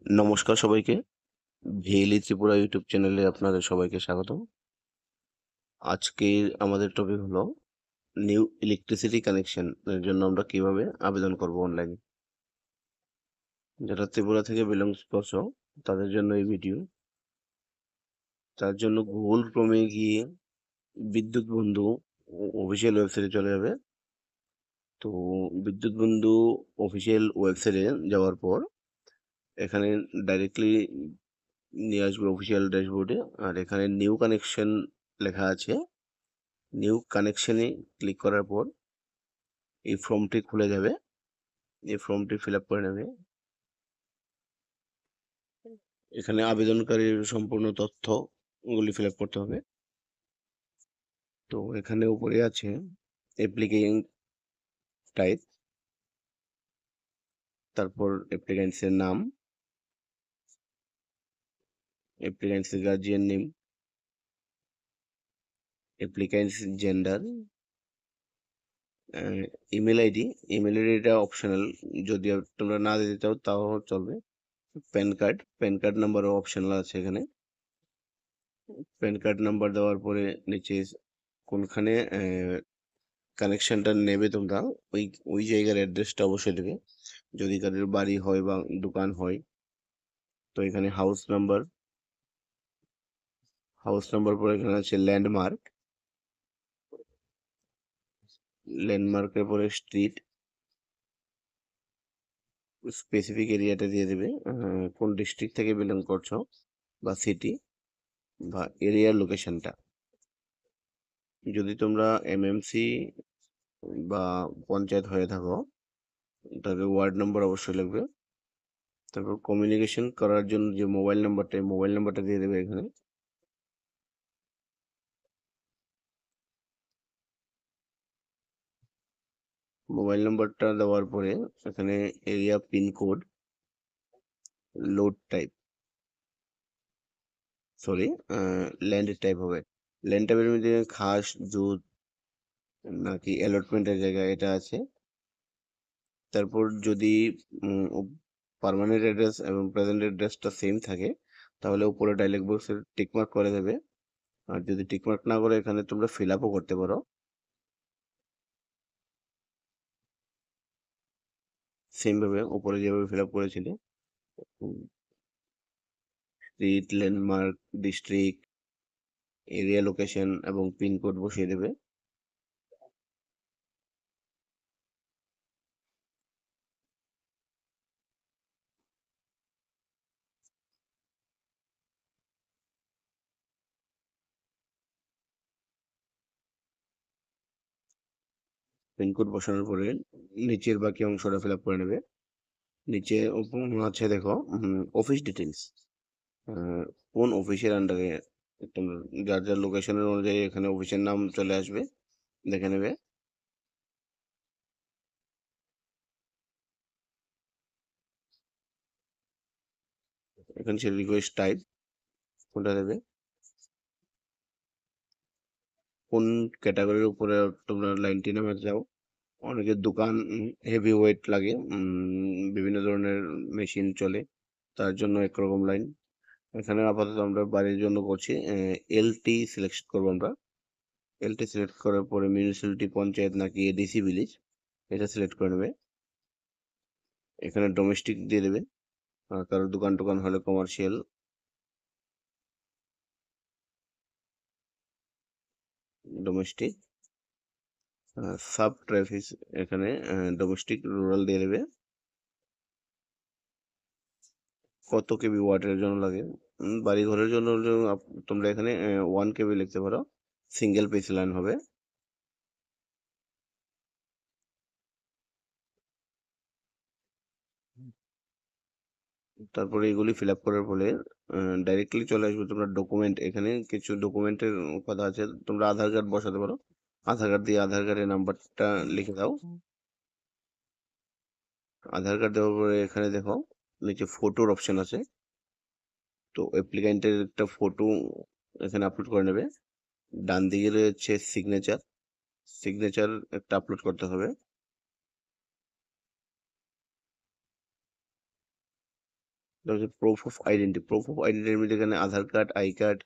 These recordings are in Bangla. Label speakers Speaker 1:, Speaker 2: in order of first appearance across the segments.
Speaker 1: নমস্কার সবাইকে। ভিএলই ত্রিপুরা ইউটিউব চ্যানেলে আপনাদের সবাইকে স্বাগত। আজকের আমাদের টপিক হলো নিউ ইলেকট্রিসিটি কানেকশন এর জন্য আমরা কিভাবে আবেদন করব অনলাইনে। যারা ত্রিপুরা থেকে বিলংস করছো তাদের জন্য এই ভিডিও। তার জন্য গুগল ক্রোমে গিয়ে বিদ্যুৎ বন্ধু অফিসিয়াল ওয়েবসাইটে চলে যাবে। তো বিদ্যুৎ বন্ধু অফিসিয়াল ওয়েবসাইটে যাওয়ার পর এখানে ডাইরেক্টলি নিয়ে আসবে অফিসিয়াল ড্যাশবোর্ডে। আর এখানে নিউ কানেকশন লেখা আছে। নিউ কানেকশনে ক্লিক করার পর এই ফর্মটি খুলে যাবে। এই ফর্মটি ফিল আপ করে নেবে। এখানে আবেদনকারীর সম্পূর্ণ তথ্যগুলি ফিল আপ করতে হবে। তো এখানে উপরে আছে অ্যাপ্লিকেন্ট টাইপ, তারপর অ্যাপ্লিকেন্টসের নাম, অ্যাপ্লিকেন্টসের guardian name, applicants gender, email ID. Email আইডিটা অপশনাল, যদি তোমরা না দিতে চাও তাও চলবে। প্যান কার্ড নাম্বারও অপশনাল আছে এখানে। প্যান কার্ড নাম্বার দেওয়ার পরে নিচে কোনখানে কানেকশনটা নেবে তোমরা, ওই ওই জায়গার অ্যাড্রেসটা অবশ্যই দেবে। যদি কারোর বাড়ি হয় বা দোকান হয়, তো এখানে হাউস নাম্বার পরে এখানে আছে ল্যান্ডমার্কের পরে স্ট্রিট, স্পেসিফিক এরিয়াটা দিয়ে দেবে, কোন ডিস্ট্রিক্ট থেকে বিলং করছো বা সিটি বা এরিয়ার লোকেশনটা। যদি তোমরা এমএমসি বা পঞ্চায়েত হয়ে থাকো তাহলে ওয়ার্ড নাম্বার অবশ্যই লাগবে। তারপর কমিউনিকেশন করার জন্য যে মোবাইল নাম্বারটা দিয়ে দেবে এখানে। মোবাইল নাম্বারটা দেওয়ার পরে এখানে area pincode, load type, sorry land type হবে। ল্যান্ড টাইপের মধ্যে খাস, জুত নাকি অ্যালটমেন্টের জায়গা এটা আছে। তারপর যদি পার্মানেন্ট অ্যাড্রেস এবং প্রেজেন্ট অ্যাড্রেসটা সেম থাকে তাহলে উপরে ডায়লগ বক্সে টিকমার্ক করে দেবে। আর যদি টিকমার্ক না করে এখানে তোমরা ফিল আপও করতে পারো সেম ভাবে উপরে যেভাবে ফিল আপ করেছিলে। Street, landmark, district, area location এবং পিনকোড বসিয়ে দেবে। পিনকোড বসানোর পরে নিচের বাকি অংশটা ফিল আপ করে নেবে। নিচে আছে দেখো অফিস ডিটেলস, কোন অফিসের আন্ডারে তোমরা, যার যার লোকেশনের অনুযায়ী এখানে অফিসের নাম চলে আসবে, দেখে নেবে। এখানে সে রিকোয়েস্ট টাইপ কোনটা দেবে, কোন ক্যাটাগরির উপরে তোমরা লাইনটি নামে যাও। অনেকের দোকান হেভি ওয়েট লাগে, বিভিন্ন ধরনের মেশিন চলে, তার জন্য একরকম লাইন। এখানে আপাতত আমরা বাড়ির জন্য করছি, এলটি সিলেক্ট করবো আমরা। এলটি সিলেক্ট করার পরে মিউনিসিপ্যালিটি, পঞ্চায়েত নাকি এডিসি ভিলেজ এটা সিলেক্ট করে নেবে। এখানে ডোমেস্টিক দিয়ে দেবে, কারোর দোকান টোকান হলে কমার্শিয়াল। ডোমেস্টিক সাব ট্রাফিক, এখানে ডোমেস্টিক রুরাল দিয়ে দেবে। কত কেবি ওয়াটের জন্য লাগে, বাড়ি ঘরের জন্য তোমরা এখানে 1 কেবি লিখতে পারো, সিঙ্গেল পিস লাইন হবে। তারপরে এগুলি ফিল আপ করার ফলে ডাইরেক্টলি চলে আসবে তোমরা ডকুমেন্ট। এখানে কিছু ডকুমেন্টের কথা আছে, তোমরা আধার কার্ড বসাতে পারো। আধার কার্ড দিয়ে আধার কার্ডের নাম্বারটা লিখে দাও। আধার কার্ড দেওয়ার পরে এখানে দেখো নিচে ফটোর অপশন আছে। তো অ্যাপ্লিক্যান্টের একটা ফটো এখানে আপলোড করে নেবে। ডান দিকে রয়েছে সিগনেচার একটা আপলোড করতে হবে। তো তারপর proof of identity, proof of আইডেন্টির মধ্যে এখানে Aadhaar card, I card,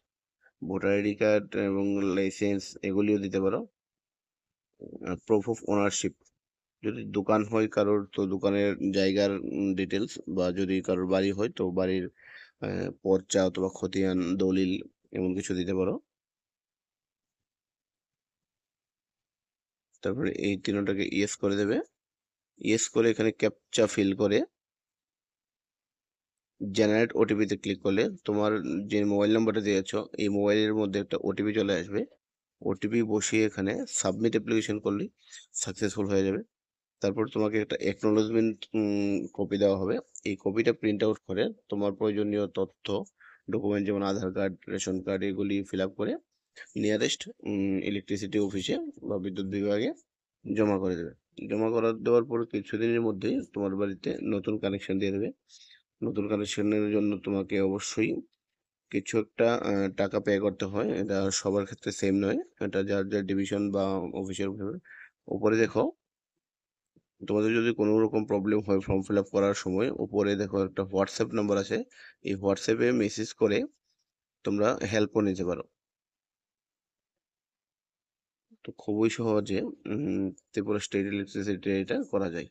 Speaker 1: voter ID card এবং লাইসেন্স এগুলিও দিতে পারো। প্রুফ অফ ওনারশিপ, যদি দোকান হয় কারোর তো দোকানের জায়গার ডিটেলস, বা যদি কারোর বাড়ি হয় তো বাড়ির পর্চা অথবা খতিয়ান দলিল এমন কিছু দিতে পারো। তারপরে এই তিনটাকে ইয়েস করে দেবে। ইয়েস করে এখানে ক্যাপচা ফিল করে জেনারেট ওটিপিতে ক্লিক করলে তোমার যে মোবাইল নাম্বারটা দিয়েছো এই মোবাইলের মধ্যে একটা ওটিপি চলে আসবে। ওটিপি বসিয়ে এখানে সাবমিট অ্যাপ্লিকেশন করলে সাকসেসফুল হয়ে যাবে। তারপর তোমাকে একটা অ্যাকনোলেজমেন্ট কপি দেওয়া হবে। এই কপিটা প্রিন্ট আউট করে তোমার প্রয়োজনীয় তথ্য ডকুমেন্ট যেমন আধার কার্ড, রেশন কার্ড এগুলি ফিল আপ করে নিয়ারেস্ট ইলেকট্রিসিটি অফিসে বা বিদ্যুৎ বিভাগে জমা করে দেবে। জমা করে দেওয়ার পর কিছুদিনের মধ্যেই তোমার বাড়িতে নতুন কানেকশন দিয়ে দেবে। নতুন কানেকশনের জন্য তোমাকে অবশ্যই কিছু একটা টাকা পে করতে হয়। এটা সবার ক্ষেত্রে সেম নয়, এটা যার যার ডিভিশন বা অফিসের উপরে দেখো। তোমাদের যদি কোনো রকম প্রবলেম হয় ফর্ম ফিল আপ করার সময়, উপরে দেখো একটা হোয়াটসঅ্যাপ নাম্বার আছে, এই হোয়াটসঅ্যাপে মেসেজ করে তোমরা হেল্পও নিতে পারো। তো খুবই সহজে ত্রিপুরা স্টেট ইলেকট্রিসিটি এটা করা যায়।